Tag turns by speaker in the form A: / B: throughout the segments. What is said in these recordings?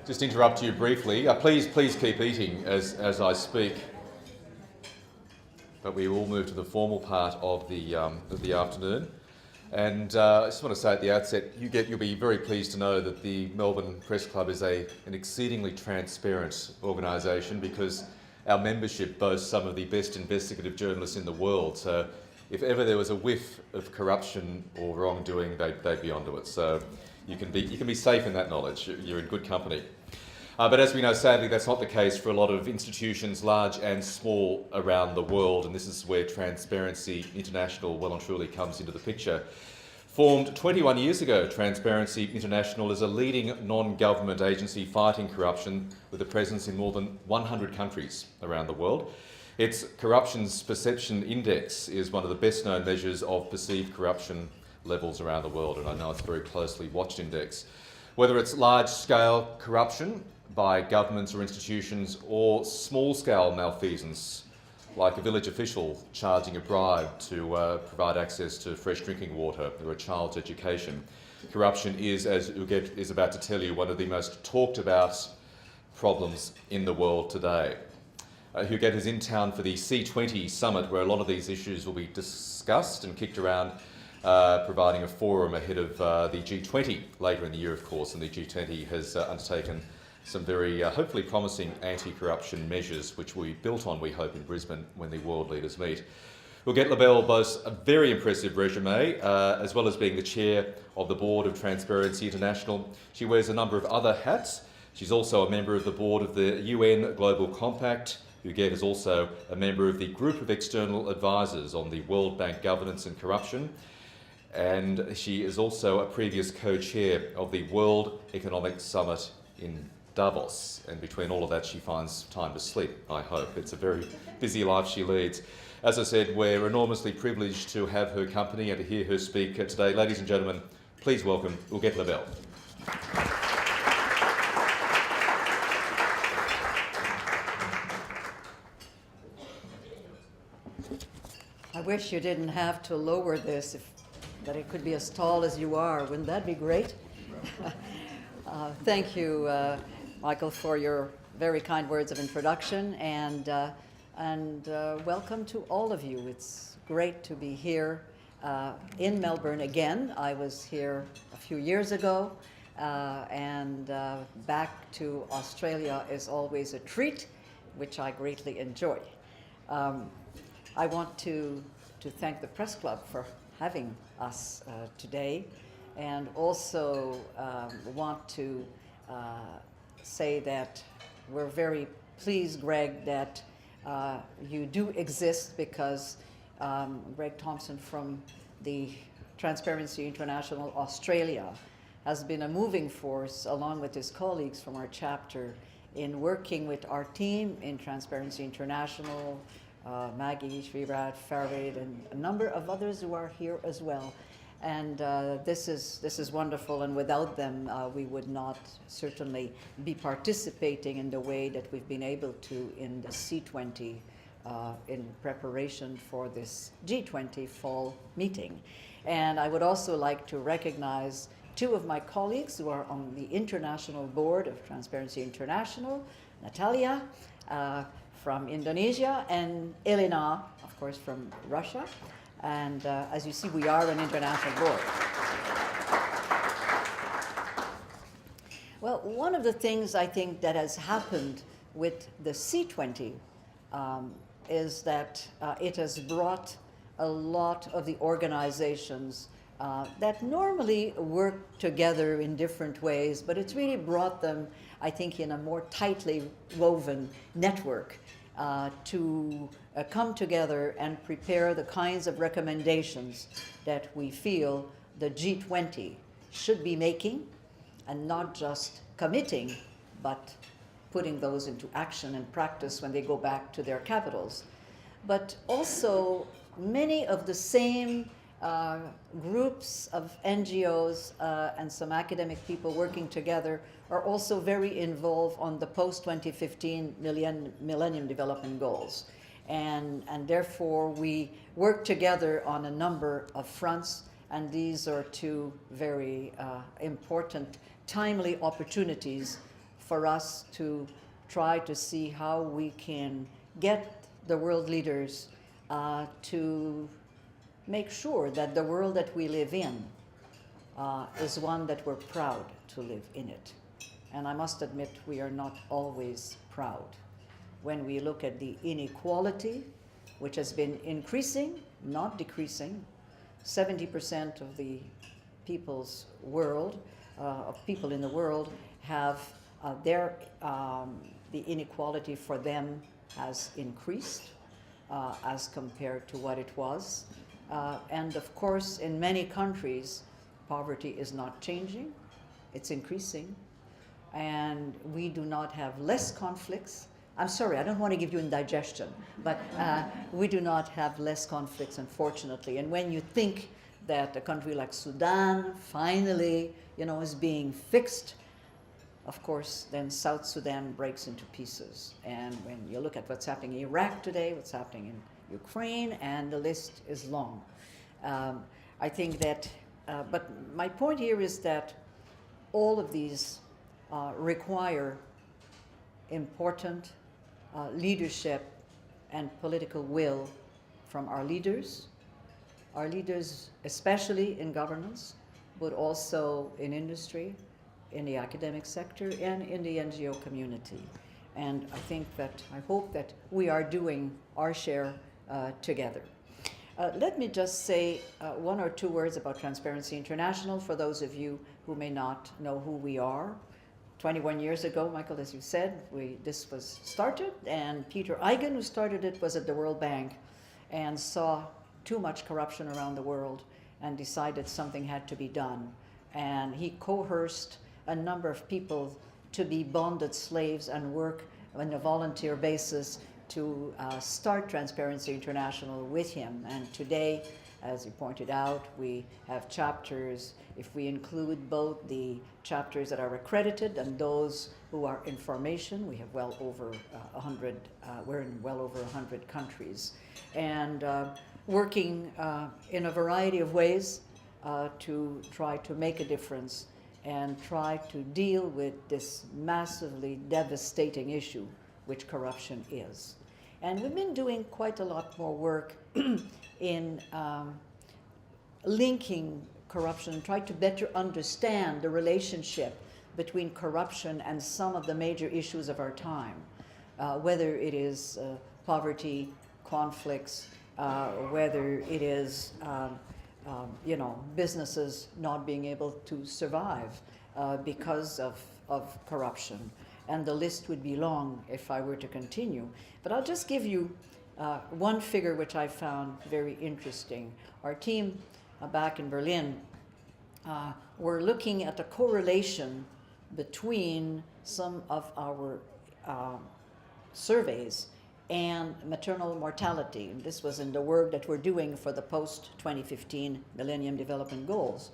A: just interrupt you briefly. Please keep eating as I speak. But we will move to the formal part of the afternoon. And I just want to say at the outset, you'll be very pleased to know that the Melbourne Press Club is an exceedingly transparent organisation, because our membership boasts some of the best investigative journalists in the world. So if ever there was a whiff of corruption or wrongdoing, they'd be onto it. So you can be safe in that knowledge. You're in good company. But as we know, sadly, that's not the case for a lot of institutions, large and small, around the world, and this is where Transparency International well and truly comes into the picture. Formed 21 years ago, Transparency International is a leading non-government agency fighting corruption with a presence in more than 100 countries around the world. Its Corruptions Perception Index is one of the best-known measures of perceived corruption levels around the world, and I know it's a very closely watched index. Whether it's large-scale corruption by governments or institutions, or small-scale malfeasance, like a village official charging a bribe to provide access to fresh drinking water or a child's education. Corruption is, as Huguette is about to tell you, one of the most talked about problems in the world today. Huguette is in town for the C20 summit, where a lot of these issues will be discussed and kicked around, providing a forum ahead of the G20 later in the year, of course, and the G20 has undertaken some very hopefully promising anti-corruption measures, which we built on, we hope, in Brisbane when the world leaders meet. Huguette Labelle boasts a very impressive resume, as well as being the chair of the board of Transparency International. She wears a number of other hats. She's also a member of the board of the UN Global Compact. Huguette is also a member of the Group of External Advisors on the World Bank Governance and Corruption. And she is also a previous co-chair of the World Economic Summit in Davos, and between all of that she finds time to sleep, I hope. It's a very busy life she leads. As I said, we're enormously privileged to have her company and to hear her speak today. Ladies and gentlemen, please welcome Huguette Labelle.
B: I wish you didn't have to lower this, that it could be as tall as you are. Wouldn't that be great? Thank you, Michael, for your very kind words of introduction, and welcome to all of you. It's great to be here in Melbourne again. I was here a few years ago, and back to Australia is always a treat, which I greatly enjoy. I want to thank the Press Club for having us today, and also want to say that we're very pleased, Greg, that you do exist, because Greg Thompson from the Transparency International Australia has been a moving force, along with his colleagues from our chapter, in working with our team in Transparency International, Maggie, Srirat, Farid, and a number of others who are here as well. And this is wonderful, and without them we would not certainly be participating in the way that we've been able to in the C20 in preparation for this G20 fall meeting. And I would also like to recognize two of my colleagues who are on the international board of Transparency International, Natalia from Indonesia, and Elena, of course, from Russia. And as you see, we are an international board. Well, one of the things I think that has happened with the C20 is that it has brought a lot of the organizations that normally work together in different ways, but it's really brought them, I think, in a more tightly woven network to come together and prepare the kinds of recommendations that we feel the G20 should be making, and not just committing, but putting those into action and practice when they go back to their capitals. But also, many of the same groups of NGOs and some academic people working together are also very involved on the post-2015 Millennium Development Goals. And therefore, we work together on a number of fronts, and these are two very important, timely opportunities for us to try to see how we can get the world leaders to make sure that the world that we live in is one that we're proud to live in it. And I must admit, we are not always proud. When we look at the inequality, which has been increasing, not decreasing, 70% of the people's world, of people in the world have the inequality for them has increased as compared to what it was. And of course, in many countries, poverty is not changing, it's increasing. And we do not have less conflicts. I'm sorry, I don't want to give you indigestion, but we do not have less conflicts, unfortunately. And when you think that a country like Sudan finally, is being fixed, of course, then South Sudan breaks into pieces. And when you look at what's happening in Iraq today, what's happening in Ukraine, and the list is long. I think that, but my point here is that all of these require important leadership and political will from our leaders especially in governance, but also in industry, in the academic sector, and in the NGO community. And I hope that we are doing our share together. Let me just say one or two words about Transparency International for those of you who may not know who we are. 21 years ago, Michael, as you said, this was started, and Peter Eigen, who started it, was at the World Bank and saw too much corruption around the world and decided something had to be done. And he coerced a number of people to be bonded slaves and work on a volunteer basis to start Transparency International with him. And today, as you pointed out, we have chapters, if we include both the chapters that are accredited and those who are in formation, we have well over 100, we're in well over 100 countries. And working in a variety of ways to try to make a difference and try to deal with this massively devastating issue, which corruption is. And we've been doing quite a lot more work in linking corruption, try to better understand the relationship between corruption and some of the major issues of our time, whether it is poverty, conflicts, whether it is businesses not being able to survive because of corruption. And the list would be long if I were to continue. But I'll just give you one figure which I found very interesting. Our team back in Berlin were looking at a correlation between some of our surveys and maternal mortality. And this was in the work that we're doing for the post-2015 Millennium Development Goals.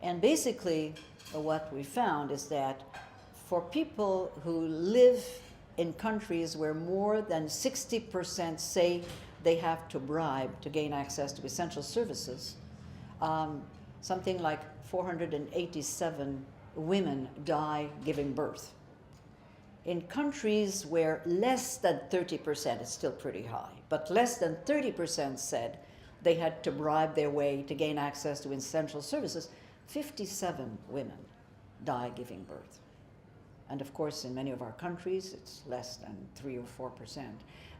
B: And basically, what we found is that for people who live in countries where more than 60% say they have to bribe to gain access to essential services, something like 487 women die giving birth. In countries where less than 30%, it's still pretty high, but less than 30% said they had to bribe their way to gain access to essential services, 57 women die giving birth. And of course, in many of our countries, it's less than 3 or 4%.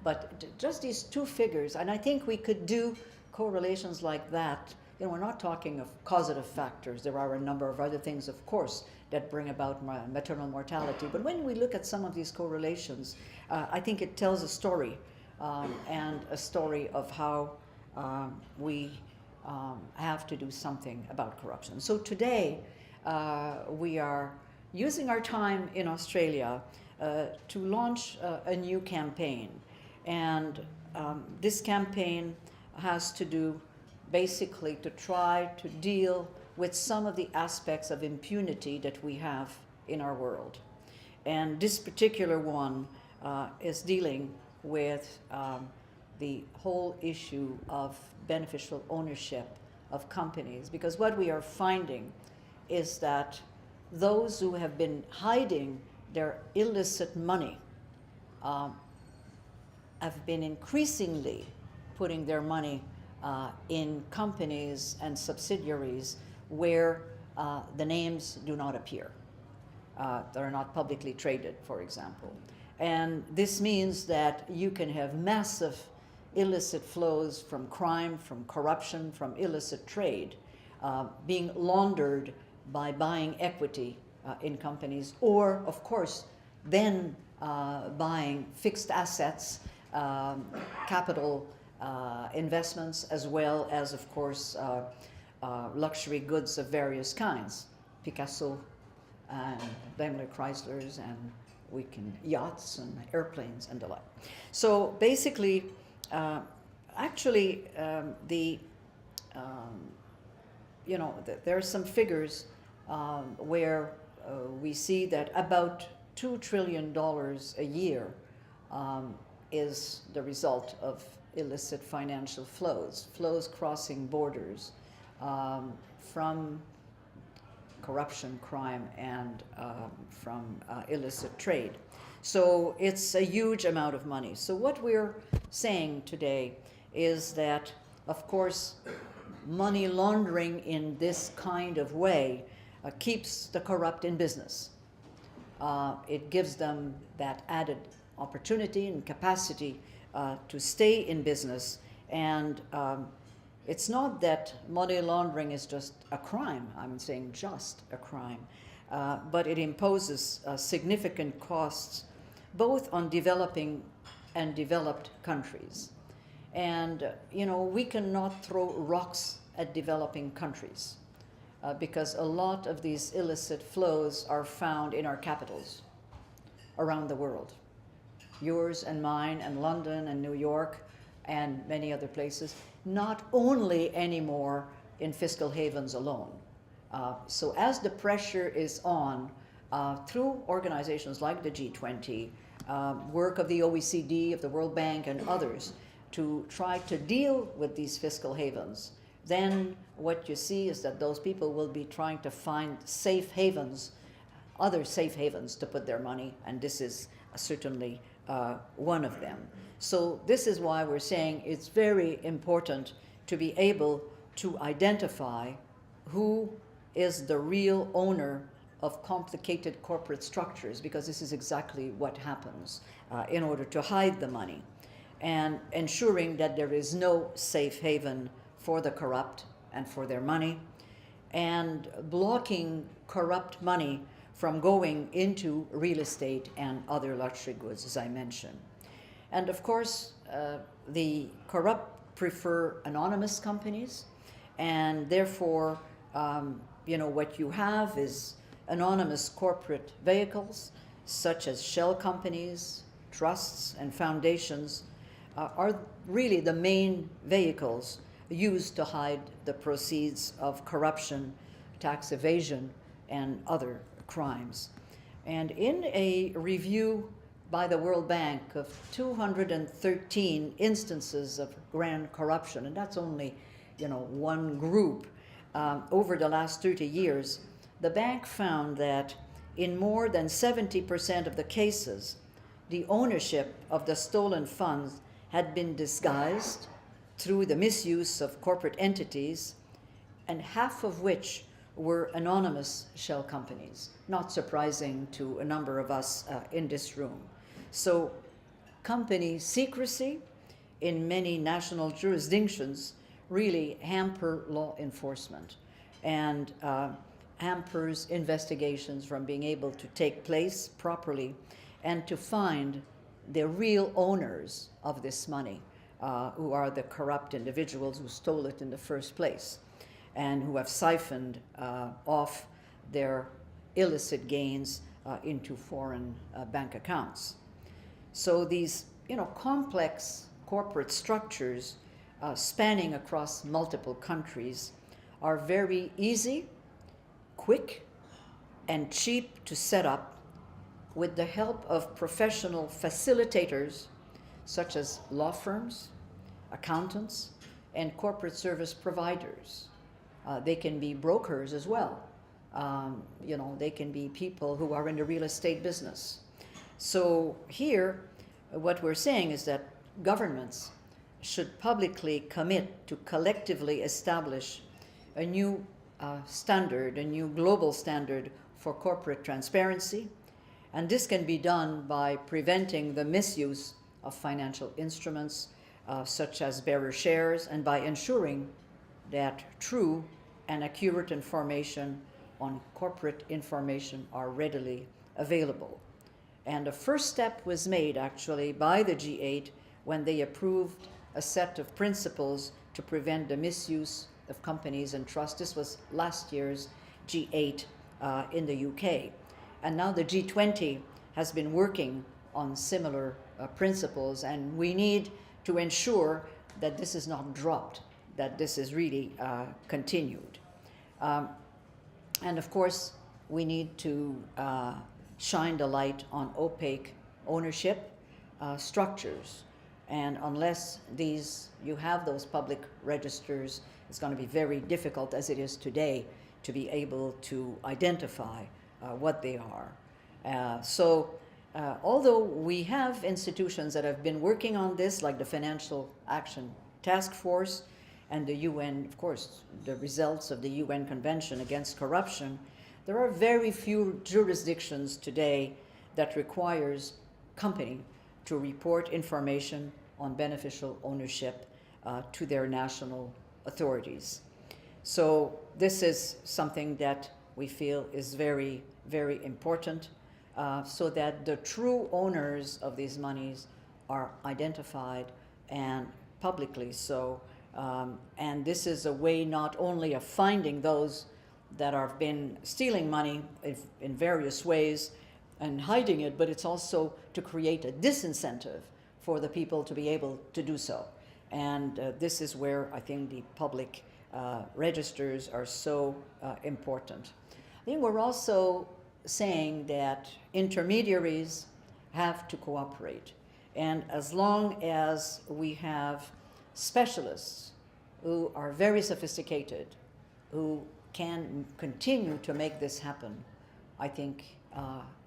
B: But just these two figures, and I think we could do correlations like that. We're not talking of causative factors. There are a number of other things, of course, that bring about maternal mortality. But when we look at some of these correlations, I think it tells a story, and a story of how we have to do something about corruption. So today, we are using our time in Australia to launch a new campaign. And this campaign has to do basically to try to deal with some of the aspects of impunity that we have in our world. And this particular one is dealing with the whole issue of beneficial ownership of companies. Because what we are finding is that those who have been hiding their illicit money have been increasingly putting their money in companies and subsidiaries where the names do not appear. They're not publicly traded, for example. And this means that you can have massive illicit flows from crime, from corruption, from illicit trade being laundered by buying equity in companies, or, of course, then buying fixed assets, capital investments, as well as, of course, luxury goods of various kinds, Picasso and Daimler Chryslers, and yachts and airplanes and the like. So basically, there are some figures where we see that about $2 trillion a year is the result of illicit financial flows crossing borders from corruption, crime, and from illicit trade. So it's a huge amount of money. So what we're saying today is that, of course, money laundering in this kind of way keeps the corrupt in business. It gives them that added opportunity and capacity to stay in business. And it's not that money laundering is just a crime, I'm saying just a crime, but it imposes significant costs both on developing and developed countries. And, we cannot throw rocks at developing countries because a lot of these illicit flows are found in our capitals around the world. Yours and mine and London and New York and many other places, not only anymore in fiscal havens alone. So as the pressure is on through organizations like the G20, work of the OECD, of the World Bank and others, to try to deal with these fiscal havens, then what you see is that those people will be trying to find safe havens, other safe havens to put their money, and this is certainly one of them. So this is why we're saying it's very important to be able to identify who is the real owner of complicated corporate structures, because this is exactly what happens in order to hide the money, and ensuring that there is no safe haven for the corrupt and for their money, and blocking corrupt money from going into real estate and other luxury goods, as I mentioned. And of course, the corrupt prefer anonymous companies, and therefore, what you have is anonymous corporate vehicles, such as shell companies, trusts, and foundations, are really the main vehicles used to hide the proceeds of corruption, tax evasion, and other crimes. And in a review by the World Bank of 213 instances of grand corruption, and that's only, one group, over the last 30 years, the bank found that in more than 70% of the cases, the ownership of the stolen funds had been disguised through the misuse of corporate entities, and half of which were anonymous shell companies, not surprising to a number of us in this room. So company secrecy in many national jurisdictions really hamper law enforcement and hampers investigations from being able to take place properly and to find the real owners of this money, who are the corrupt individuals who stole it in the first place and who have siphoned off their illicit gains into foreign bank accounts. So these, complex corporate structures spanning across multiple countries are very easy, quick, and cheap to set up with the help of professional facilitators such as law firms, accountants, and corporate service providers. They can be brokers as well, They can be people who are in the real estate business. So here, what we're saying is that governments should publicly commit to collectively establish a new standard, a new global standard for corporate transparency. And this can be done by preventing the misuse of financial instruments such as bearer shares, and by ensuring that true and accurate information on corporate information are readily available. And the first step was made actually by the G8 when they approved a set of principles to prevent the misuse of companies and trusts. This was last year's G8 in the UK. And now the G20 has been working on similar principles, and we need to ensure that this is not dropped, that this is really continued. And of course, we need to shine the light on opaque ownership structures. And unless you have those public registers, it's going to be very difficult, as it is today, to be able to identify what they are. Although we have institutions that have been working on this, like the Financial Action Task Force and the UN, of course, the results of the UN Convention Against Corruption, there are very few jurisdictions today that requires company to report information on beneficial ownership to their national authorities. So this is something that we feel is very, very important, so that the true owners of these monies are identified, and publicly so. And this is a way not only of finding those that have been stealing money in various ways and hiding it, but it's also to create a disincentive for the people to be able to do so. And this is where I think the public registers are so important. I think we're also saying that intermediaries have to cooperate. And as long as we have specialists who are very sophisticated, who can continue to make this happen, I think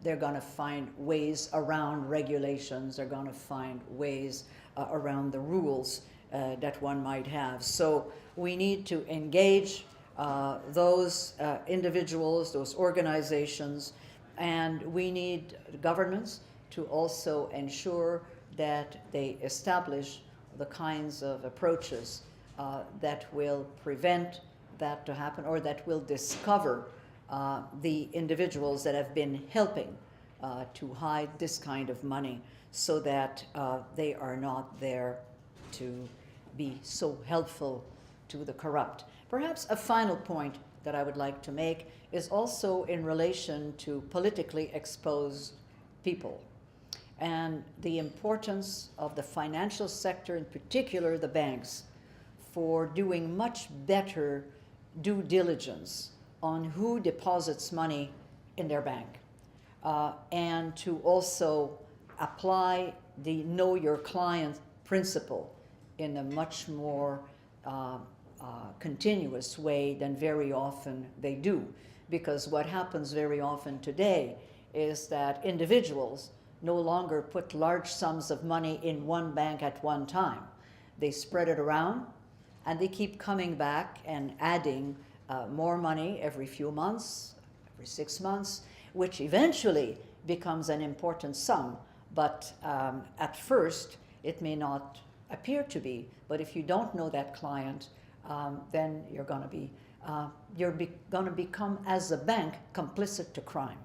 B: they're going to find ways around regulations, they're going to find ways around the rules that one might have. So we need to engage those individuals, those organizations, and we need governments to also ensure that they establish the kinds of approaches that will prevent that to happen, or that will discover the individuals that have been helping to hide this kind of money, so that they are not there to be so helpful to the corrupt. Perhaps a final point that I would like to make is also in relation to politically exposed people and the importance of the financial sector, in particular the banks, for doing much better due diligence on who deposits money in their bank, and to also apply the know your client principle in a much more continuous way than very often they do. Because what happens very often today is that individuals no longer put large sums of money in one bank at one time. They spread it around, and they keep coming back and adding more money every few months, every 6 months, which eventually becomes an important sum. But at first, it may not appear to be. But if you don't know that client, then you're going to become, as a bank, complicit to crime.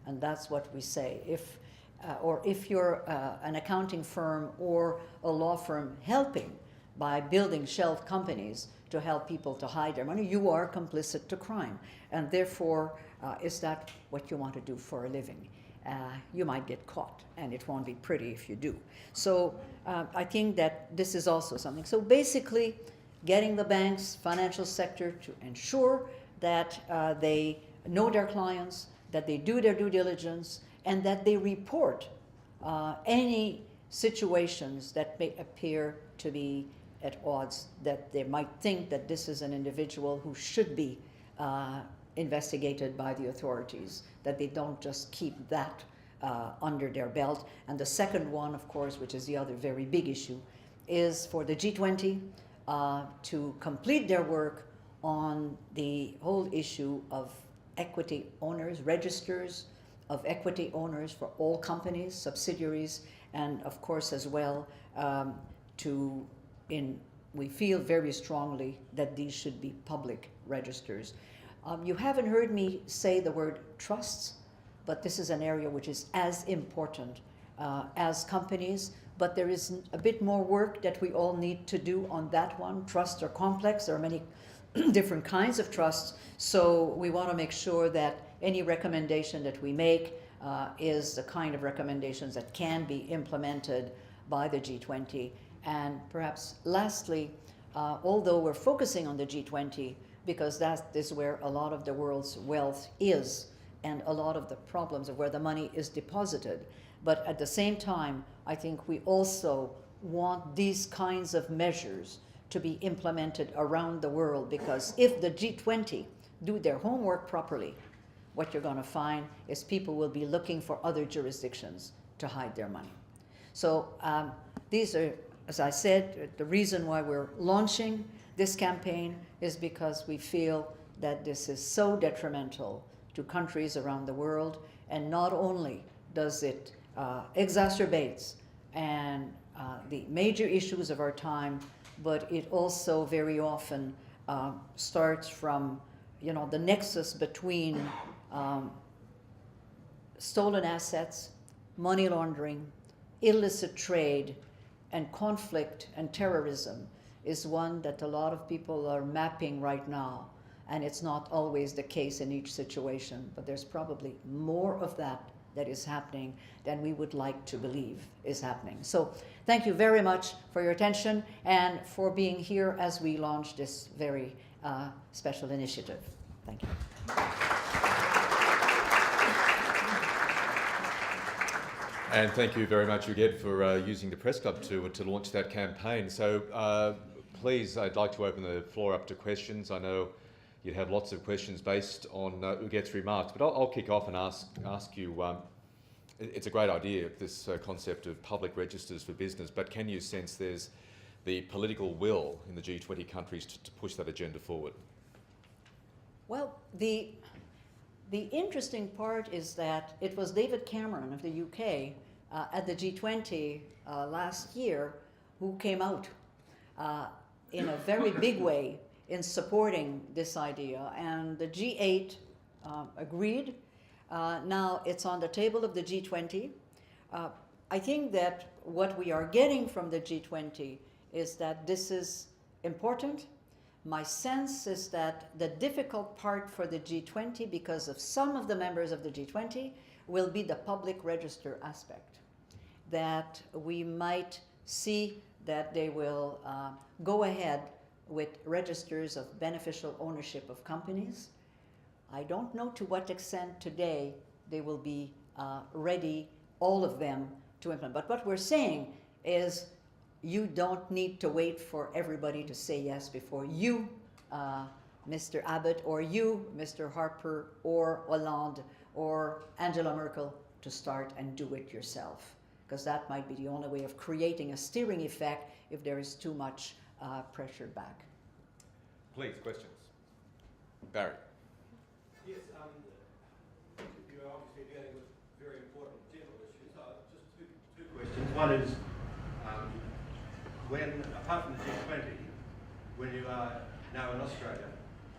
B: And that's what we say. If you're an accounting firm or a law firm helping by building shelf companies to help people to hide their money, you are complicit to crime. And therefore, is that what you want to do for a living? You might get caught, and it won't be pretty if you do. So I think that this is also something. So basically, getting the banks, financial sector to ensure that they know their clients, that they do their due diligence, and that they report any situations that may appear to be at odds, that they might think that this is an individual who should be investigated by the authorities, that they don't just keep that under their belt. And the second one, of course, which is the other very big issue, is for the G20 to complete their work on the whole issue of equity owners, registers of equity owners for all companies, subsidiaries, and of course as well we feel very strongly that these should be public registers. You haven't heard me say the word trusts, but this is an area which is as important as companies, but there is a bit more work that we all need to do on that one. Trusts are complex. There are many different kinds of trusts, so we want to make sure that any recommendation that we make is the kind of recommendations that can be implemented by the G20. And perhaps lastly, although we're focusing on the G20 because that is where a lot of the world's wealth is and a lot of the problems of where the money is deposited, but at the same time, I think we also want these kinds of measures to be implemented around the world, because if the G20 do their homework properly, what you're going to find is people will be looking for other jurisdictions to hide their money. So these are, as I said, the reason why we're launching this campaign is because we feel that this is so detrimental to countries around the world, and not only does it exacerbates and the major issues of our time, but it also very often starts from, you know, the nexus between stolen assets, money laundering, illicit trade, and conflict and terrorism is one that a lot of people are mapping right now. And it's not always the case in each situation, but there's probably more of that that is happening than we would like to believe is happening. So thank you very much for your attention and for being here as we launch this very special initiative. Thank you.
A: And thank you very much, Huguette, for using the Press Club to launch that campaign. So please, I'd like to open the floor up to questions. I know you'd have lots of questions based on Huguette's remarks, but I'll kick off and ask you, it's a great idea, this concept of public registers for business, but can you sense there's the political will in the G20 countries to push that agenda forward?
B: Well, the interesting part is that it was David Cameron of the UK at the G20 last year who came out in a very big way in supporting this idea, and the G8 agreed. Now it's on the table of the G20. I think that what we are getting from the G20 is that this is important. My sense is that the difficult part for the G20, because of some of the members of the G20, will be the public register aspect. That we might see that they will go ahead with registers of beneficial ownership of companies. I don't know to what extent today they will be ready, all of them, to implement. But what we're saying is you don't need to wait for everybody to say yes before you, Mr. Abbott, or you, Mr. Harper, or Hollande, or Angela Merkel, to start and do it yourself. Because that might be the only way of creating a steering effect if there is too much pressure back.
A: Please, questions. Barry.
C: Yes, you're obviously dealing with very important general issues. Just two questions. One is, when, apart from the G20, when you are now in Australia,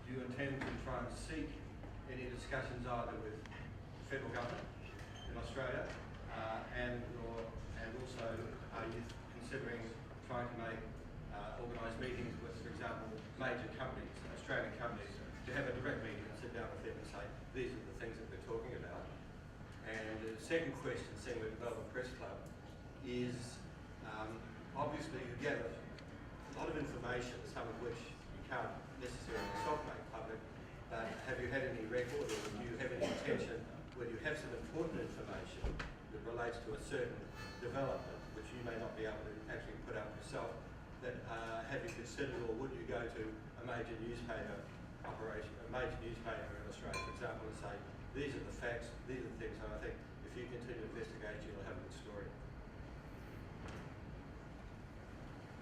C: do you intend to try and seek any discussions either with the federal government in Australia and also are you considering trying to make organise meetings with, for example, major companies, Australian companies, to have a direct meeting and sit down with them and say, these are the things that we're talking about? And the second question, seeing with the Melbourne Press Club, is obviously you gather a lot of information, some of which you can't necessarily yourself make public, but have you had any record, or do you have any intention where you have some important information that relates to a certain development, which you may not be able to actually put out yourself, that have you considered, or would you go to a major newspaper operation, a major newspaper in Australia, for example, and say, these are the facts, these are the things, and I think if you continue to investigate, you'll have a good story.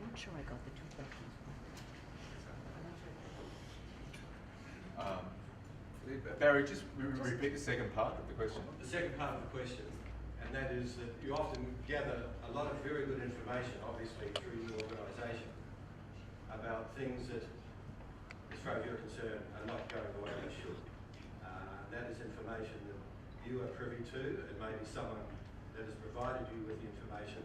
B: I'm not sure I got the two questions.
A: Barry, just repeat the second part of the question.
C: The second part of the question, and that is that you often gather a lot of very good information, obviously through your organisation, about things that, as far as you're concerned, are not going the way they should. That is information that you are privy to, and maybe someone that has provided you with the information.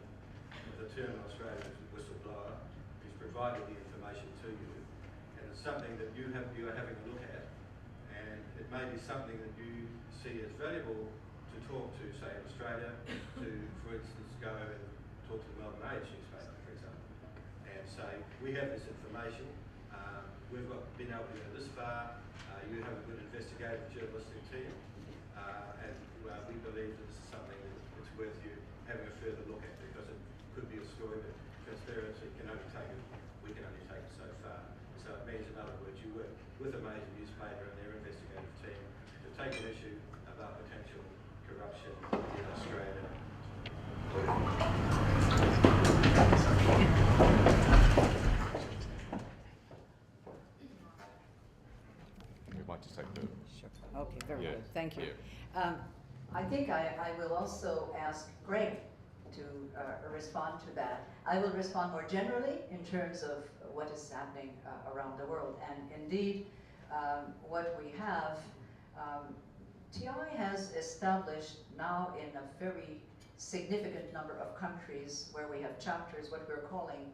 C: The term in Australia is whistleblower, who's provided the information to you, and it's something that you are having a look at, and it may be something that you see as valuable to talk to, say, in Australia, to, for instance, go and talk to the Melbourne Age newspaper, for example, and say, we have this information, we've been able to go this far, you have a good investigative journalistic team, and we believe that this is something that's worth you having a further look at, because it could be a story that transparency can only take it, we can only take it so far. So it means, in other words, you work with a major newspaper and their investigative team to take an issue about potential corruption in Australia.
A: We might just take the...
B: Sure. Okay, very
A: Yeah,
B: good. Thank you.
A: yeah.
B: I think I will also ask Greg to respond to that. I will respond more generally in terms of what is happening around the world. And indeed, what we have, TI has established now in a very significant number of countries where we have chapters, what we're calling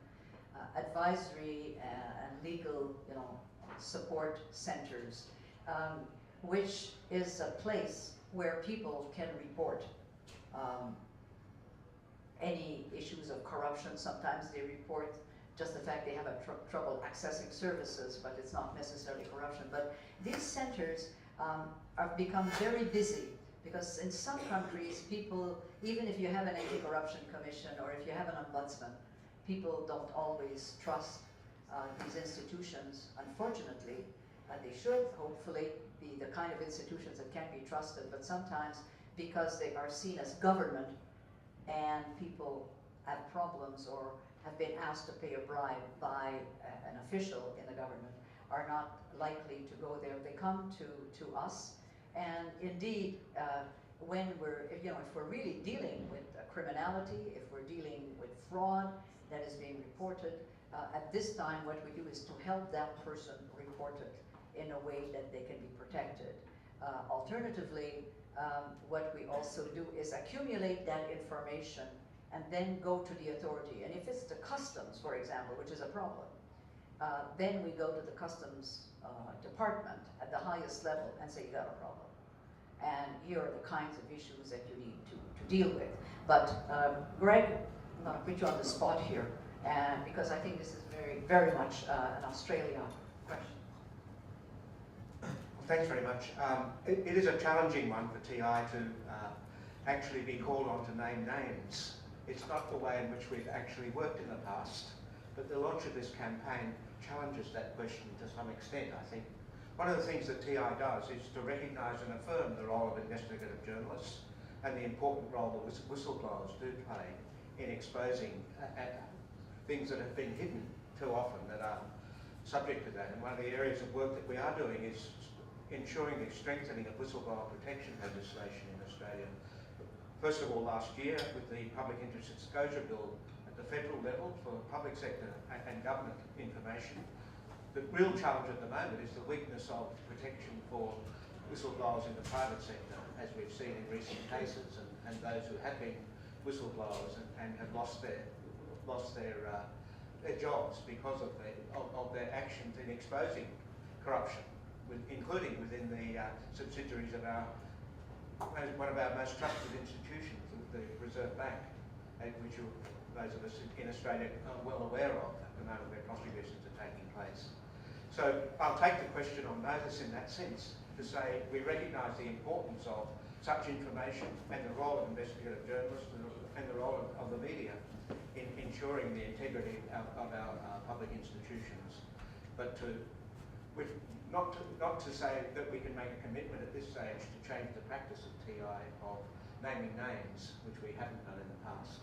B: advisory and legal, support centers, which is a place where people can report any issues of corruption. Sometimes they report just the fact they have trouble accessing services, but it's not necessarily corruption. But these centers have become very busy, because in some countries, people, even if you have an anti-corruption commission or if you have an ombudsman, people don't always trust these institutions, unfortunately. They should hopefully be the kind of institutions that can be trusted, but sometimes because they are seen as government and people have problems or have been asked to pay a bribe by an official in the government, are not likely to go there. They come to us, and indeed, when if we're really dealing with criminality, if we're dealing with fraud that is being reported, at this time what we do is to help that person report it in a way that they can be protected. Alternatively, what we also do is accumulate that information and then go to the authority. And if it's the customs, for example, which is a problem, then we go to the customs department at the highest level and say, you got a problem. And here are the kinds of issues that you need to deal with. But Greg, I'm going to put you on the spot here, and because I think this is very, very much an Australia question.
D: Thanks very much. It is a challenging one for TI to actually be called on to name names. It's not the way in which we've actually worked in the past, but the launch of this campaign challenges that question to some extent, I think. One of the things that TI does is to recognise and affirm the role of investigative journalists and the important role that whistleblowers do play in exposing things that have been hidden too often that are subject to that. And one of the areas of work that we are doing is ensuring the strengthening of whistleblower protection legislation in Australia. First of all, last year with the Public Interest Disclosure Bill at the federal level for public sector and government information. The real challenge at the moment is the weakness of protection for whistleblowers in the private sector, as we've seen in recent cases, and those who have been whistleblowers and have lost their jobs because of their actions in exposing corruption, including within the subsidiaries of one of our most trusted institutions, the Reserve Bank, which those of us in Australia are well aware of at the moment where prosecutions are taking place. So I'll take the question on notice in that sense to say we recognise the importance of such information and the role of investigative journalists and the role of the media in ensuring the integrity of our public institutions. But to We've not to say that we can make a commitment at this stage to change the practice of TI of naming names, which we haven't done in the past.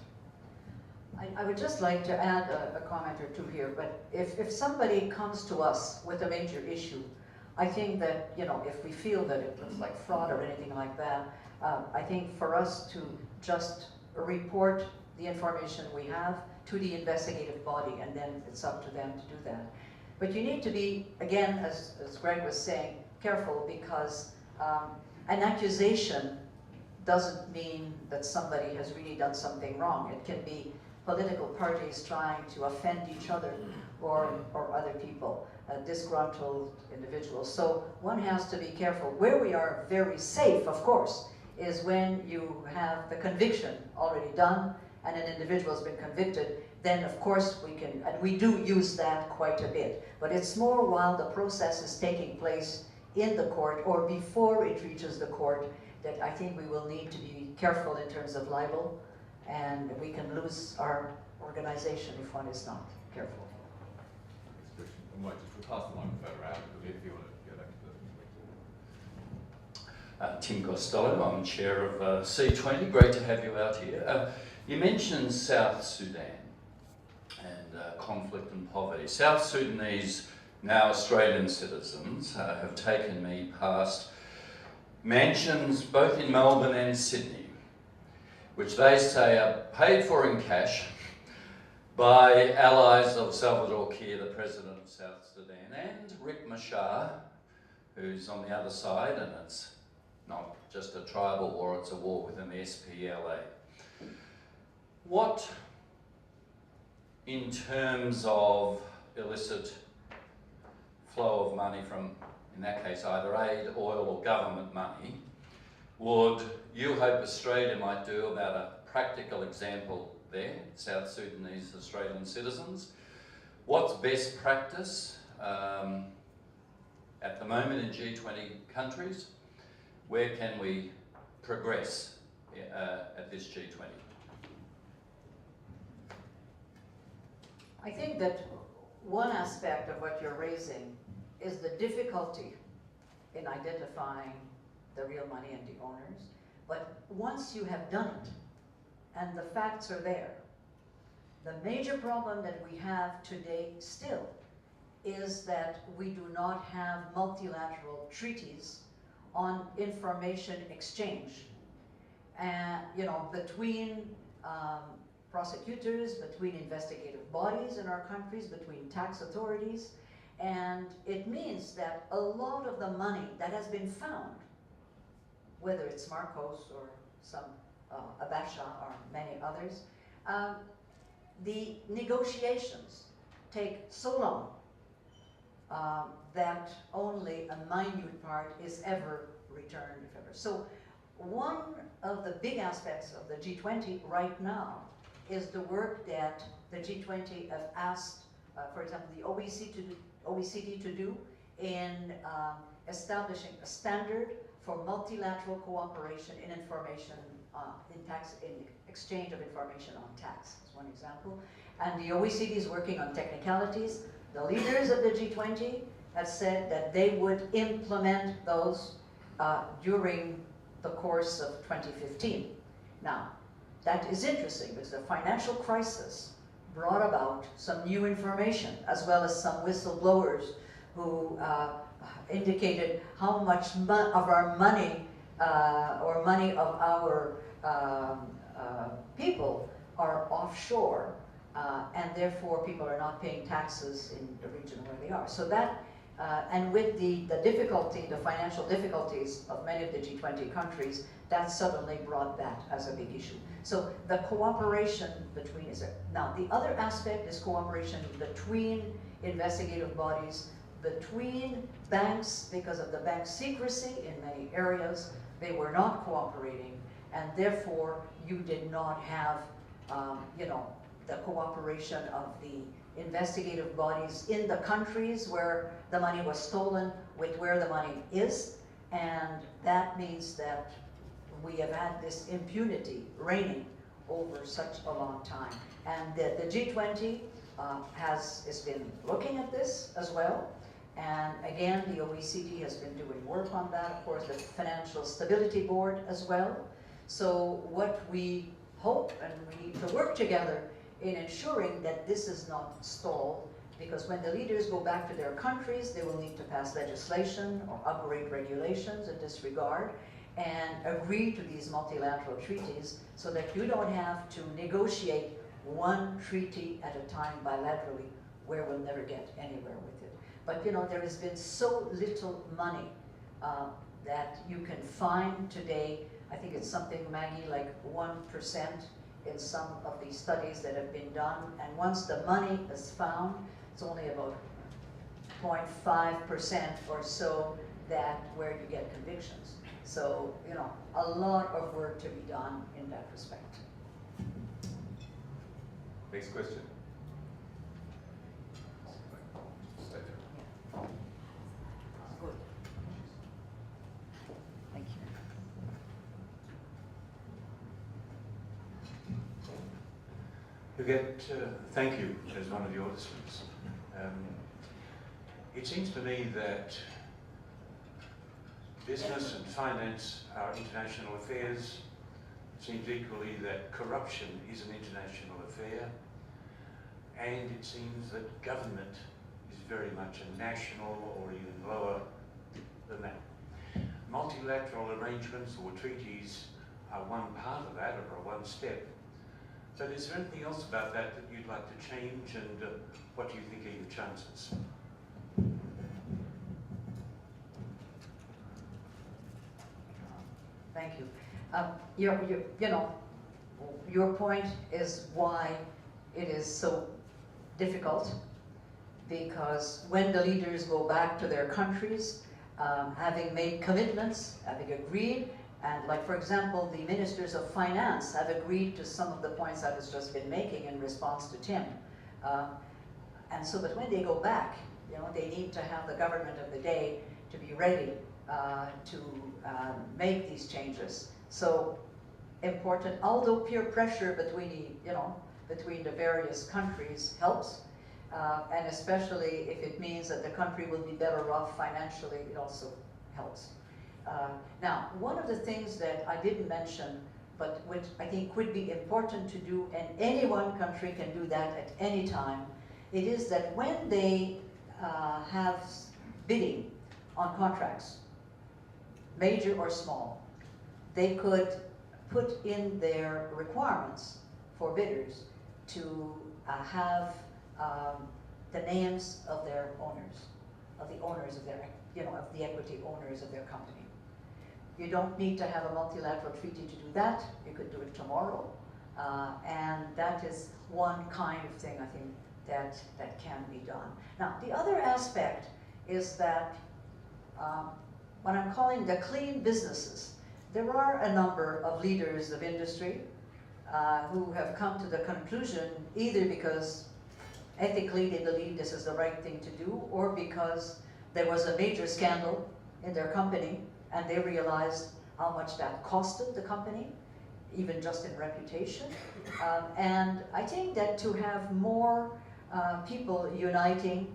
B: I would just like to add a comment or two here, but if somebody comes to us with a major issue, I think that, you know, if we feel that it looks like fraud or anything like that, I think for us to just report the information we have to the investigative body, and then it's up to them to do that. But you need to be, again, as Greg was saying, careful, because an accusation doesn't mean that somebody has really done something wrong. It can be political parties trying to offend each other or other people, disgruntled individuals. So one has to be careful. Where we are very safe, of course, is when you have the conviction already done and an individual has been convicted, then of course we can, and we do use that quite a bit. But it's more while the process is taking place in the court or before it reaches the court that I think we will need to be careful in terms of libel, and we can lose our organization if one is not careful.
A: I might just pass the microphone around if you want to go back to the
E: Tim Costello, I'm chair of C20. Great to have you out here. You mentioned South Sudan and conflict and poverty. South Sudanese, now Australian citizens, have taken me past mansions both in Melbourne and Sydney, which they say are paid for in cash by allies of Salvador Kiir, the president of South Sudan, and Riek Machar, who's on the other side, and it's not just a tribal war, it's a war within the SPLA. What, in terms of illicit flow of money from, in that case, either aid, oil or government money, would you hope Australia might do about a practical example there, South Sudanese Australian citizens? What's best practice at the moment in G20 countries? Where can we progress at this G20?
B: I think that one aspect of what you're raising is the difficulty in identifying the real money and the owners. But once you have done it, and the facts are there, the major problem that we have today still is that we do not have multilateral treaties on information exchange, you know, between prosecutors, between investigative bodies in our countries, between tax authorities. And it means that a lot of the money that has been found, whether it's Marcos or some Abasha or many others, the negotiations take so long that only a minute part is ever returned, if ever. So one of the big aspects of the G20 right now is the work that the G20 have asked, for example, the OECD to do in establishing a standard for multilateral cooperation in information, in exchange of information on tax, is one example. And the OECD is working on technicalities. The leaders of the G20 have said that they would implement those during the course of 2015. Now, that is interesting because the financial crisis brought about some new information, as well as some whistleblowers who indicated how much of our money or money of our people are offshore, and therefore people are not paying taxes in the region where they are. So that, and with the difficulty, the financial difficulties of many of the G20 countries, that suddenly brought that as a big issue. So the cooperation between is there. Now the other aspect is cooperation between investigative bodies, between banks, because of the bank secrecy in many areas, they were not cooperating, and therefore you did not have, you know, the cooperation of the investigative bodies in the countries where the money was stolen with where the money is, and that means that we have had this impunity reigning over such a long time. And the G20 has been looking at this as well, And again, the OECD has been doing work on that, of course, the Financial Stability Board as well. So what we hope, and we need to work together in ensuring that this is not stalled, because when the leaders go back to their countries, they will need to pass legislation or upgrade regulations in this regard and agree to these multilateral treaties so that you don't have to negotiate one treaty at a time bilaterally where we'll never get anywhere with it. But you know, there has been so little money that you can find today. I think it's something, Maggie, like 1% in some of these studies that have been done. And once the money is found, it's only about 0.5% or so that where you get convictions. So, you know, a lot of work to be done in that respect.
A: Next question.
B: Good. Thank you.
D: You get thank you as one of your listeners. It seems to me that business and finance are international affairs. It seems equally that corruption is an international affair. And it seems that government is very much a national or even lower than that. Multilateral arrangements or treaties are one part of that, or one step. But is there anything else about that that you'd like to change, and what do you think are your chances?
B: Thank you. You know, your point is why it is so difficult, because when the leaders go back to their countries, having made commitments, having agreed, and like, for example, the ministers of finance have agreed to some of the points I was just been making in response to Tim. And so, but when they go back, you know, they need to have the government of the day to be ready to make these changes. So important, although peer pressure between the various countries helps, and especially if it means that the country will be better off financially, it also helps. Now, one of the things that I didn't mention, but which I think would be important to do, and any one country can do that at any time, it is that when they have bidding on contracts, major or small, they could put in their requirements for bidders to have the names of their owners, of the owners of their, of the equity owners of their company. You don't need to have a multilateral treaty to do that. You could do it tomorrow. And that is one kind of thing, I think, that can be done. Now, the other aspect is that what I'm calling the clean businesses. There are a number of leaders of industry who have come to the conclusion, either because ethically they believe this is the right thing to do, or because there was a major scandal in their company and they realized how much that costed the company, even just in reputation. And I think that to have more people uniting,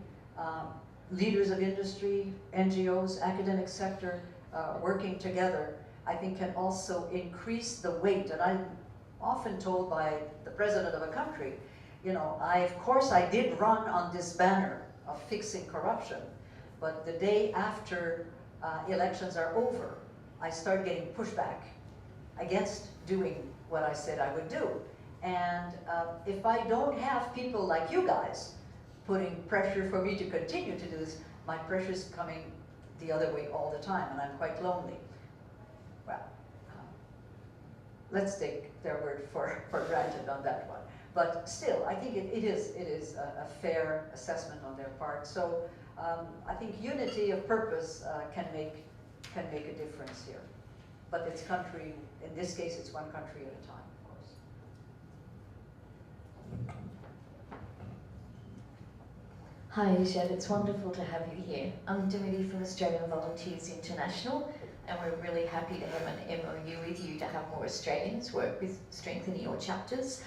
B: leaders of industry, NGOs, academic sector, working together, I think can also increase the weight. And I'm often told by the president of a country, of course I did run on this banner of fixing corruption, but the day after elections are over, I start getting pushback against doing what I said I would do. And if I don't have people like you guys putting pressure for me to continue to do this, my pressure's coming the other way all the time, and I'm quite lonely. Well, let's take their word for granted on that one. But still, I think it is a fair assessment on their part. So I think unity of purpose can make a difference here. But it's country, in this case, it's one country at a time, of course.
F: Hi, Ijad, it's wonderful to have you here. I'm Dimity from Australian Volunteers International, and we're really happy to have an MOU with you to have more Australians work with strengthening your chapters.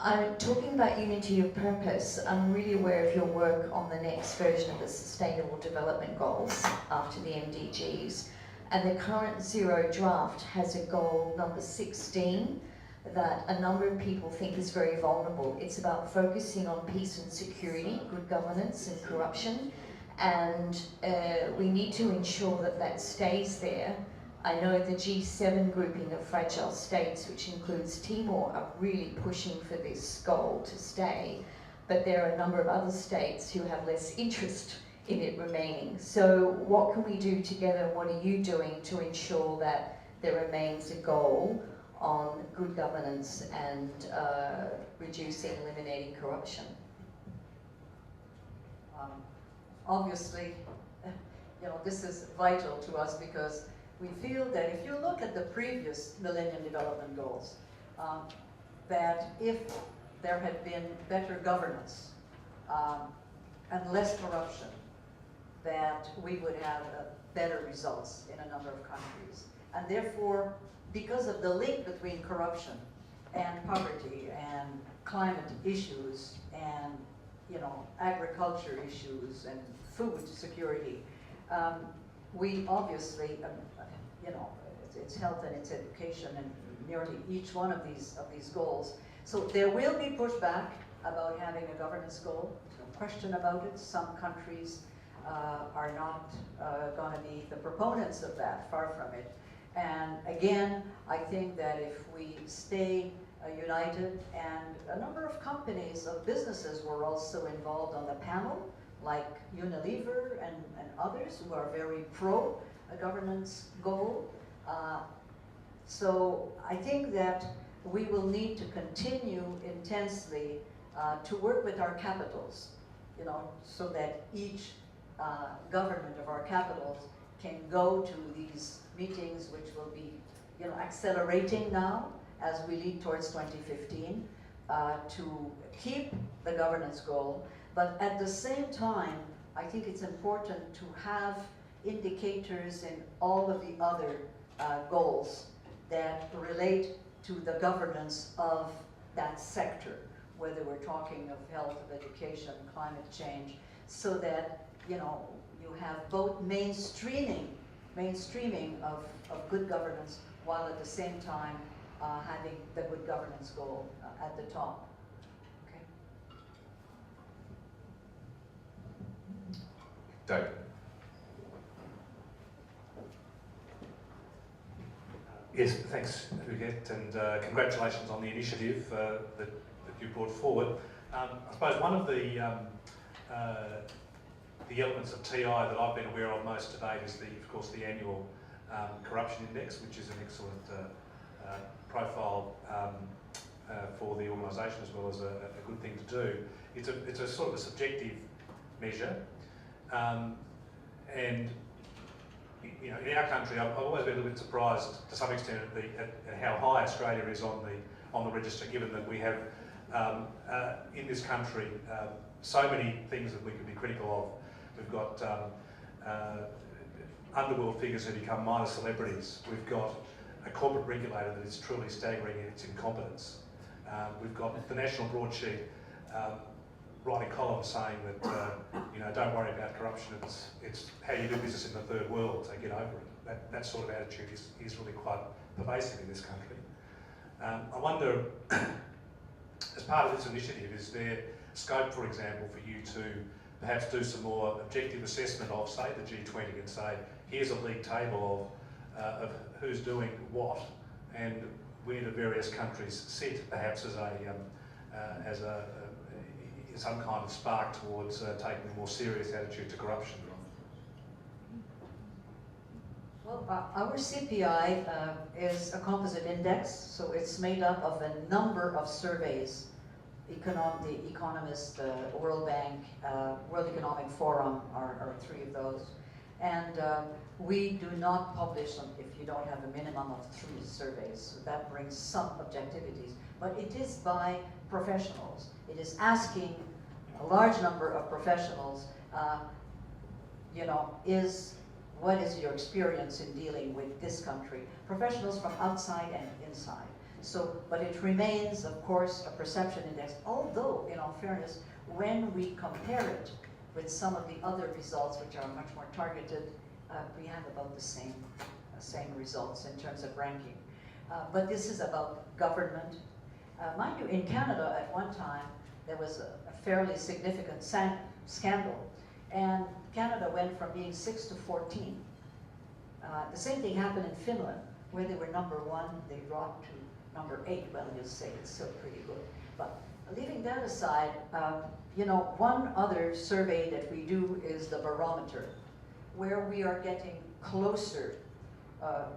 F: I'm talking about unity of purpose. I'm really aware of your work on the next version of the Sustainable Development Goals after the MDGs. And the current Zero draft has a goal number 16 that a number of people think is very vulnerable. It's about focusing on peace and security, good governance and corruption. And we need to ensure that that stays there. I know the G7 grouping of fragile states, which includes Timor, are really pushing for this goal to stay. But there are a number of other states who have less interest in it remaining. So what can we do together? What are you doing to ensure that there remains a goal on good governance and reducing, eliminating corruption?
B: Obviously, this is vital to us because we feel that if you look at the previous Millennium Development Goals, that if there had been better governance and less corruption, that we would have better results in a number of countries. And therefore, because of the link between corruption and poverty and climate issues and agriculture issues and food security, we obviously, it's health and it's education and nearly each one of these goals. So there will be pushback about having a governance goal, no question about it. Some countries are not going to be the proponents of that, far from it. And again, I think that if we stay united, and a number of companies, of businesses were also involved on the panel, like Unilever and others who are very pro a governance goal. So I think that we will need to continue intensely to work with our capitals, so that each government of our capitals can go to these meetings, which will be, accelerating now as we lead towards 2015, to keep the governance goal. But at the same time, I think it's important to have indicators in all of the other goals that relate to the governance of that sector, whether we're talking of health, of education, climate change, so that you have both mainstreaming of good governance, while at the same time having the good governance goal at the top. Okay.
A: David.
G: Yes, thanks, Huguette, and congratulations on the initiative that you brought forward. I suppose one of the elements of TI that I've been aware of most to date is, of course, the annual corruption index, which is an excellent profile for the organisation, as well as a good thing to do. It's a sort of a subjective measure, and in our country, I've always been a little bit surprised to some extent at how high Australia is on the register, given that we have in this country so many things that we could be critical of. We've got underworld figures who become minor celebrities. We've got a corporate regulator that is truly staggering in its incompetence. We've got the national broadsheet writing columns saying that don't worry about corruption. It's how you do business in the third world. So get over it. That sort of attitude is really quite pervasive in this country. I wonder, as part of this initiative, is there scope, for example, for you to perhaps do some more objective assessment of, say, the G20 and say, here's a league table of who's doing what and where do various countries sit, perhaps as some kind of spark towards taking a more serious attitude to corruption?
B: Well, our CPI is a composite index, so it's made up of a number of surveys. The Economist, the World Bank, World Economic Forum are three of those. And we do not publish them if you don't have a minimum of 3 surveys. So that brings some objectivities. But it is by professionals. It is asking a large number of professionals, what is your experience in dealing with this country? Professionals from outside and inside. So, but it remains, of course, a perception index, although, in all fairness, when we compare it with some of the other results, which are much more targeted, we have about the same results in terms of ranking. But this is about government. Mind you, in Canada, at one time, there was a fairly significant scandal, and Canada went from being 6 to 14. The same thing happened in Finland, where they were #1, they dropped to #8. Well, you'll say it's still pretty good. But leaving that aside, you know, one other survey that we do is the barometer, where we are getting closer,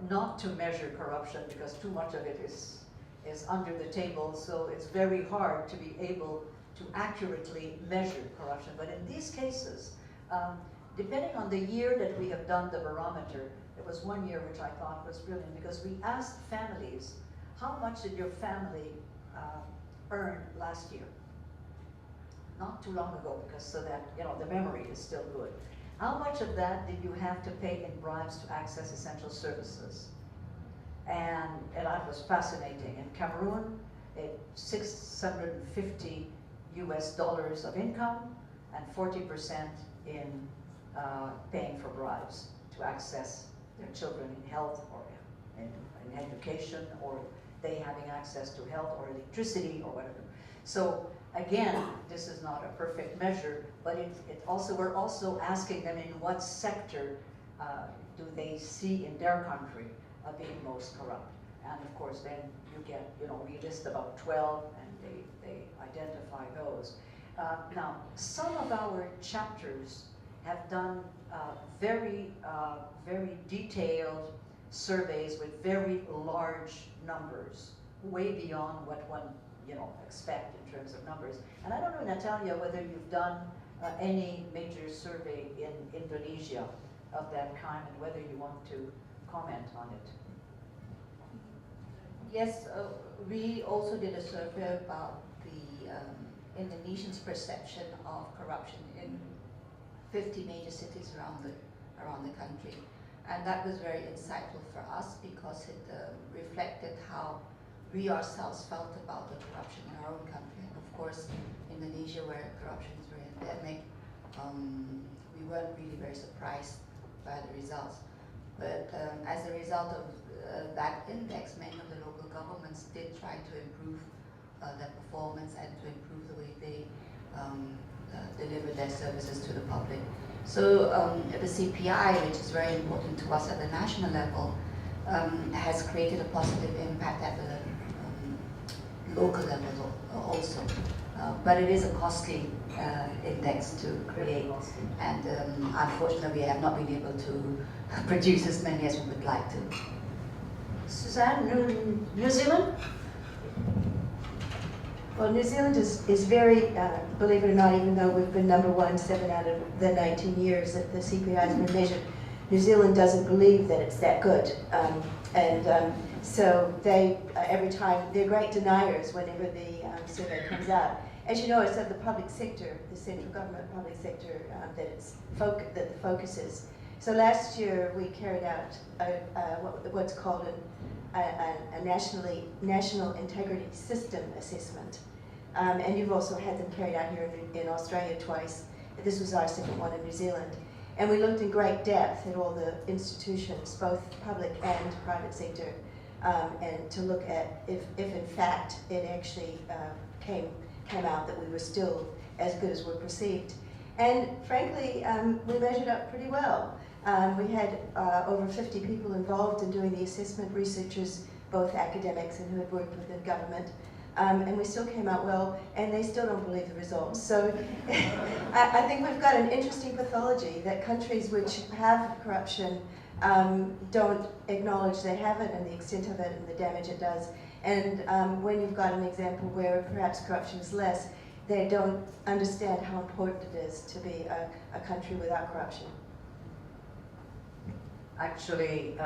B: not to measure corruption, because too much of it is under the table, so it's very hard to be able to accurately measure corruption. But in these cases, depending on the year that we have done the barometer, there was one year which I thought was brilliant, because we asked families, how much did your family earn last year? Not too long ago, because so that, you know, the memory is still good. How much of that did you have to pay in bribes to access essential services? And that was fascinating. In Cameroon, it's $650 of income, and 40% in paying for bribes to access their children in health or in education, or they having access to health or electricity or whatever. So again, this is not a perfect measure, but we're also asking them in what sector do they see in their country being most corrupt. And of course, then you get, you know, we list about 12, and they identify those. Now, some of our chapters have done very detailed surveys with very large numbers, way beyond what one, you know, expect in terms of numbers. And I don't know, Natalia, whether you've done any major survey in Indonesia of that kind, and whether you want to comment on it.
H: Yes, we also did a survey about the Indonesians' perception of corruption in 50 major cities around the country. And that was very insightful for us, because it reflected how we ourselves felt about the corruption in our own country. And of course, Indonesia, where corruption is very endemic, we weren't really very surprised by the results. But as a result of that index, many of the local governments did try to improve their performance and to improve the way they deliver their services to the public. So the CPI, which is very important to us at the national level, has created a positive impact at the local level also. But it is a costly index to create, and unfortunately we have not been able to produce as many as we would like to.
B: Suzanne, New Zealand?
I: Well, New Zealand is very, believe it or not, even though we've been #1 7 out of the 19 years that the CPI has been measured, New Zealand doesn't believe that it's that good. So they, every time, they're great deniers whenever the survey comes out. As you know, it's at the public sector, the central government public sector, that the focus is. So last year we carried out what's called a national integrity system assessment. And you've also had them carried out here in Australia twice. This was our second one in New Zealand. And we looked in great depth at all the institutions, both public and private sector, and to look at if in fact it actually came out that we were still as good as we're perceived. And frankly, we measured up pretty well. We had over 50 people involved in doing the assessment, researchers, both academics and who had worked within government. And we still came out well, and they still don't believe the results. So I think we've got an interesting pathology that countries which have corruption don't acknowledge they have it and the extent of it and the damage it does. And when you've got an example where perhaps corruption is less, they don't understand how important it is to be a country without corruption.
B: Actually,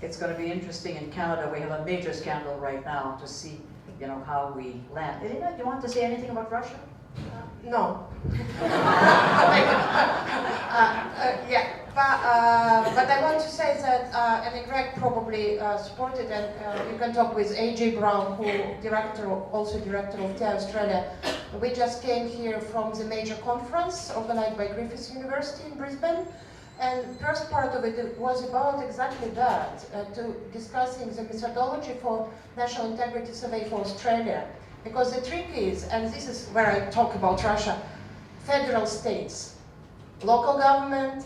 B: it's going to be interesting in Canada. We have a major scandal right now to see, you know, how we land. Elena, do you want to say anything about Russia?
H: No. Yeah.
J: But I want to say that, and Greg probably supported, and you can talk with AJ Brown, who also director of TI Australia. We just came here from the major conference organized by Griffith University in Brisbane. And first part of it was about exactly that, to discussing the methodology for National Integrity Survey for Australia. Because the trick is, and this is where I talk about Russia, federal states, local government,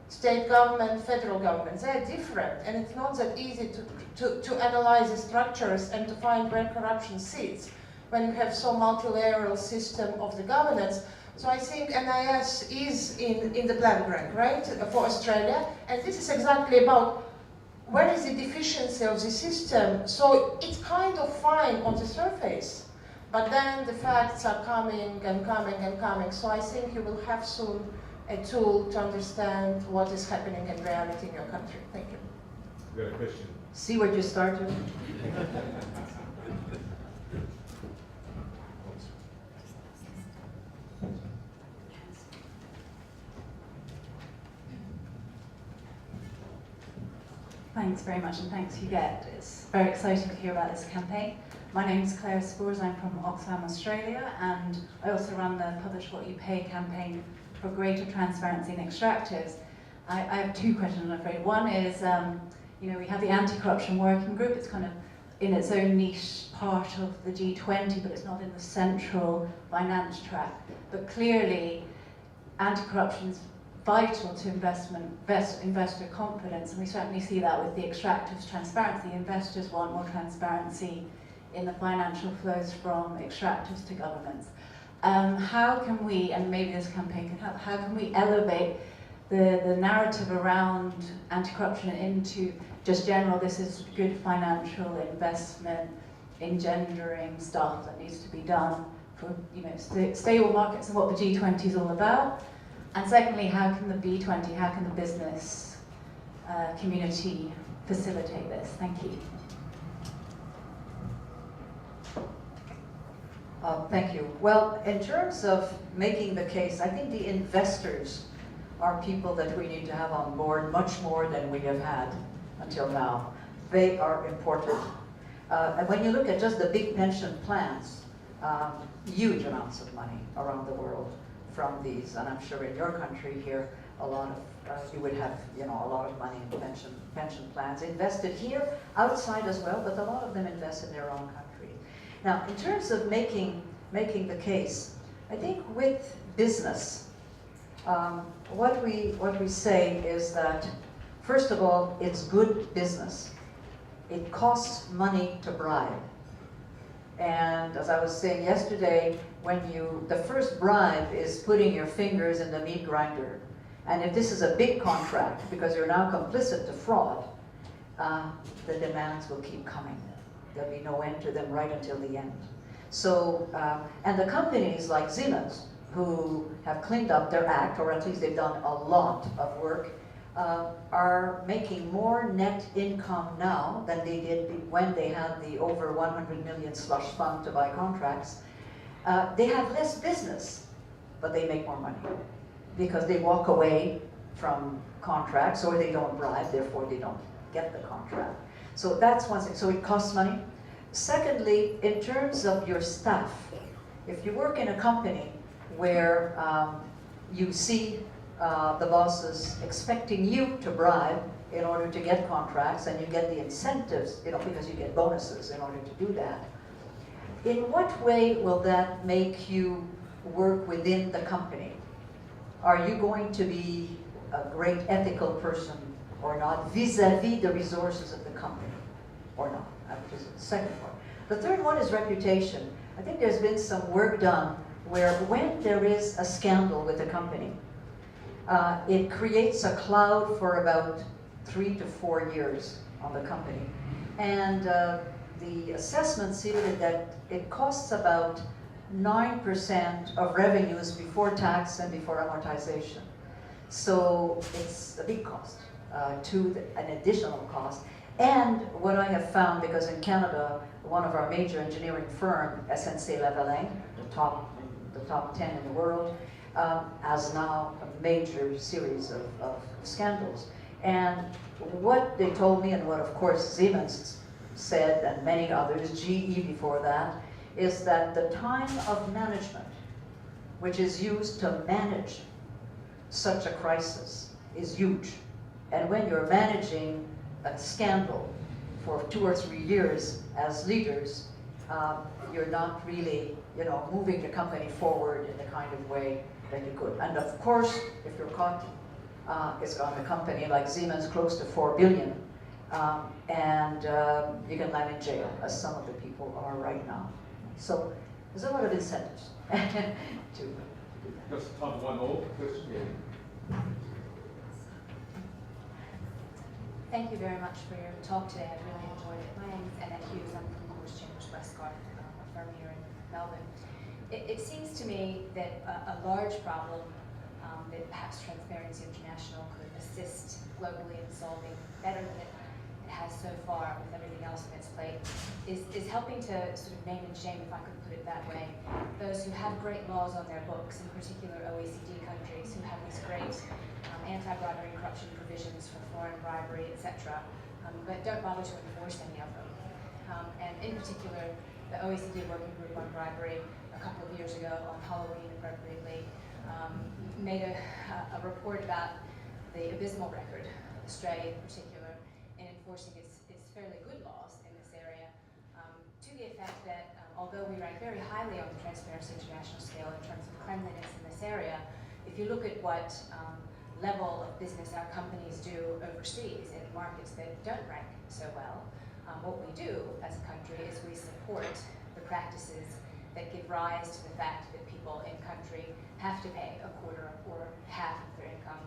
J: state government, federal government, they're different, and it's not that easy to analyze the structures and to find where corruption sits when you have so multi-layeral system of the governance. So I think NIS is in the plan, Greg, right, for Australia, and this is exactly about where is the deficiency of the system. So it's kind of fine on the surface, but then the facts are coming and coming and coming. So I think you will have soon a tool to understand what is happening in reality in your country. Thank you.
A: We got a question.
B: See what you started?
K: Thanks very much, and thanks Huguette. It's very exciting to hear about this campaign. My name is Claire Spores, I'm from Oxfam, Australia, and I also run the Publish What You Pay campaign for greater transparency in extractives. I have two questions, I'm afraid. One is, we have the anti-corruption working group. It's kind of in its own niche part of the G20, but it's not in the central finance track. But clearly, anti-corruption is vital to investor confidence, and we certainly see that with the extractives transparency. Investors want more transparency in the financial flows from extractives to governments. How can we, and maybe this campaign can help, how can we elevate the narrative around anti-corruption into just general, this is good financial investment, engendering stuff that needs to be done for stable markets and what the G20 is all about? And secondly, how can the B20, how can the business community facilitate this? Thank you.
B: Thank you. Well, in terms of making the case, I think the investors are people that we need to have on board much more than we have had until now. They are important. And when you look at just the big pension plans, huge amounts of money around the world from these, and I'm sure in your country here, a lot of you would have a lot of money in pension plans invested here, outside as well, but a lot of them invest in their own country. Now, in terms of making the case, I think with business, what we say is that first of all, it's good business. It costs money to bribe. And as I was saying yesterday, the first bribe is putting your fingers in the meat grinder. And if this is a big contract, because you're now complicit to fraud, the demands will keep coming. There'll be no end to them right until the end. So, and the companies like Siemens, who have cleaned up their act, or at least they've done a lot of work, are making more net income now than they did when they had the over 100 million slush fund to buy contracts. They have less business, but they make more money because they walk away from contracts, or they don't bribe, therefore they don't get the contract. So that's one thing. So it costs money. Secondly, in terms of your staff, if you work in a company where you see the bosses expecting you to bribe in order to get contracts, and you get the incentives, because you get bonuses in order to do that, in what way will that make you work within the company? Are you going to be a great ethical person or not, vis-a-vis the resources of the company, or not? Which is the second one. The third one is reputation. I think there's been some work done where when there is a scandal with a company, it creates a cloud for about 3 to 4 years on the company. And the assessment stated that it costs about 9% of revenues before tax and before amortization. So it's a big cost, an additional cost. And what I have found, because in Canada, one of our major engineering firm, SNC-Lavalin, the top 10 in the world, as now a major series of scandals. And what they told me, and what of course Siemens said, and many others, GE before that, is that the time of management, which is used to manage such a crisis, is huge. And when you're managing a scandal for 2 or 3 years as leaders, you're not really, moving the company forward in the kind of way that you could. And of course, if you're caught, it's got a company like Siemens close to 4 billion, and you can land in jail, as some of the people are right now. So there's a lot of incentives to do that.
A: Just time for one more question. Yeah.
L: Thank you very much for your talk today. I really enjoyed it. My name is Annette Hughes. I'm from Course Chambers Westgarth, a firm here in Melbourne. It seems to me that a large problem that perhaps Transparency International could assist globally in solving better than it has so far with everything else on its plate is helping to sort of name and shame, if I could put it that way, those who have great laws on their books, in particular OECD countries who have these great anti-bribery and corruption provisions for foreign bribery, etc., but don't bother to enforce any of them. And in particular, the OECD Working Group on Bribery a couple of years ago on Halloween appropriately made a report about the abysmal record of Australia in particular in enforcing its fairly good laws in this area, to the effect that although we rank very highly on the Transparency International scale in terms of cleanliness in this area, if you look at what level of business our companies do overseas in markets that don't rank so well, what we do as a country is we support the practices that give rise to the fact that people in country have to pay a quarter or half of their income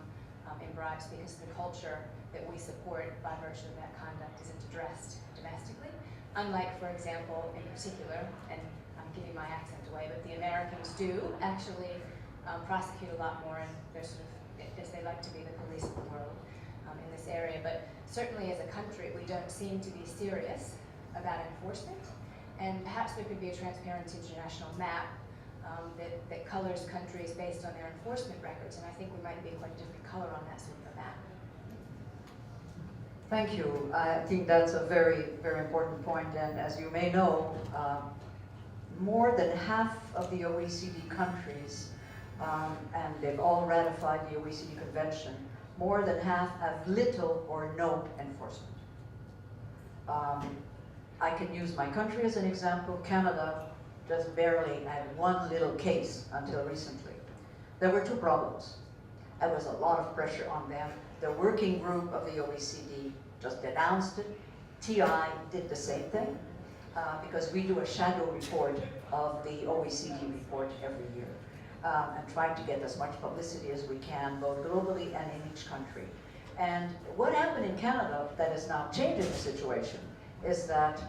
L: in bribes, because the culture that we support by virtue of that conduct isn't addressed domestically. Unlike, for example, in particular, and I'm giving my accent away, but the Americans do actually prosecute a lot more, and they're sort of, as they like to be, the police of the world in this area. But certainly as a country, we don't seem to be serious about enforcement. And perhaps there could be a Transparency International map that colors countries based on their enforcement records, and I think we might be quite a different color on that sort of a map.
B: Thank you. I think that's a very, very important point, and as you may know, more than half of the OECD countries, and they've all ratified the OECD Convention, more than half have little or no enforcement. I can use my country as an example. Canada just barely had one little case until recently. There were 2 problems. There was a lot of pressure on them. The working group of the OECD just denounced it. TI did the same thing, because we do a shadow report of the OECD report every year, and try to get as much publicity as we can, both globally and in each country. And what happened in Canada that is now changing the situation is that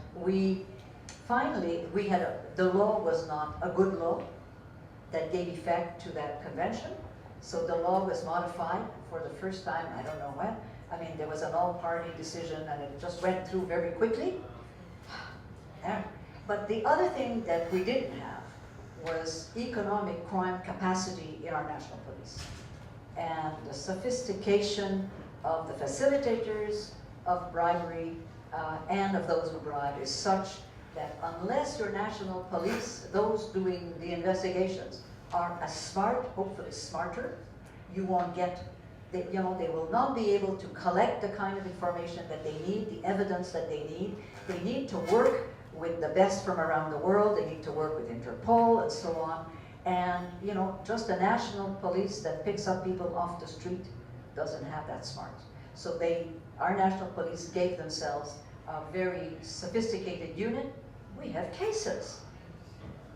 B: the law was not a good law that gave effect to that convention. So the law was modified for the first time, I don't know when. I mean, there was an all-party decision and it just went through very quickly. Yeah. But the other thing that we didn't have was economic crime capacity in our national police. And the sophistication of the facilitators of bribery and of those who bribe is such that unless your national police, those doing the investigations, are as smart, hopefully smarter, you won't get, they will not be able to collect the kind of information that they need, the evidence that they need. They need to work with the best from around the world. They need to work with Interpol and so on. And just a national police that picks up people off the street doesn't have that smart. So our national police gave themselves a very sophisticated unit. We have cases.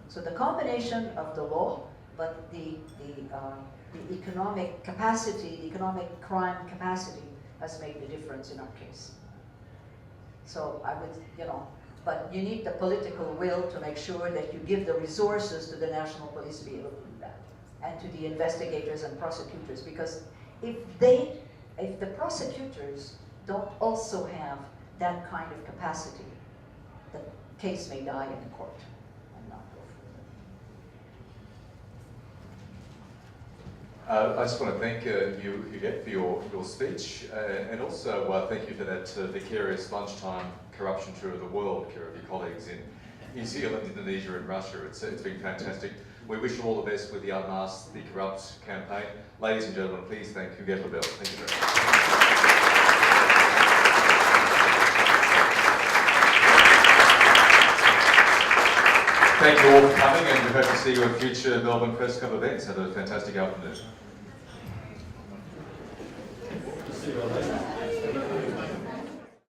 B: So the combination of the law, but the economic capacity, the economic crime capacity has made the difference in our case. So I would, but you need the political will to make sure that you give the resources to the national police to be able to do that, and to the investigators and prosecutors, because if the prosecutors don't also have that kind of capacity, the case may die in the court and not go
A: I just want to thank you, Huguette, for your speech, and also thank you for that vicarious lunchtime corruption tour of the world, care of your colleagues in New Zealand, Indonesia and Russia. It's been fantastic. We wish you all the best with the Unmask the Corrupt campaign. Ladies and gentlemen, please thank Huguette Labelle. Thank you very much. Thank you all for coming, and we hope to see you at future Melbourne Press Club events. Have a fantastic afternoon.
E: See you all later.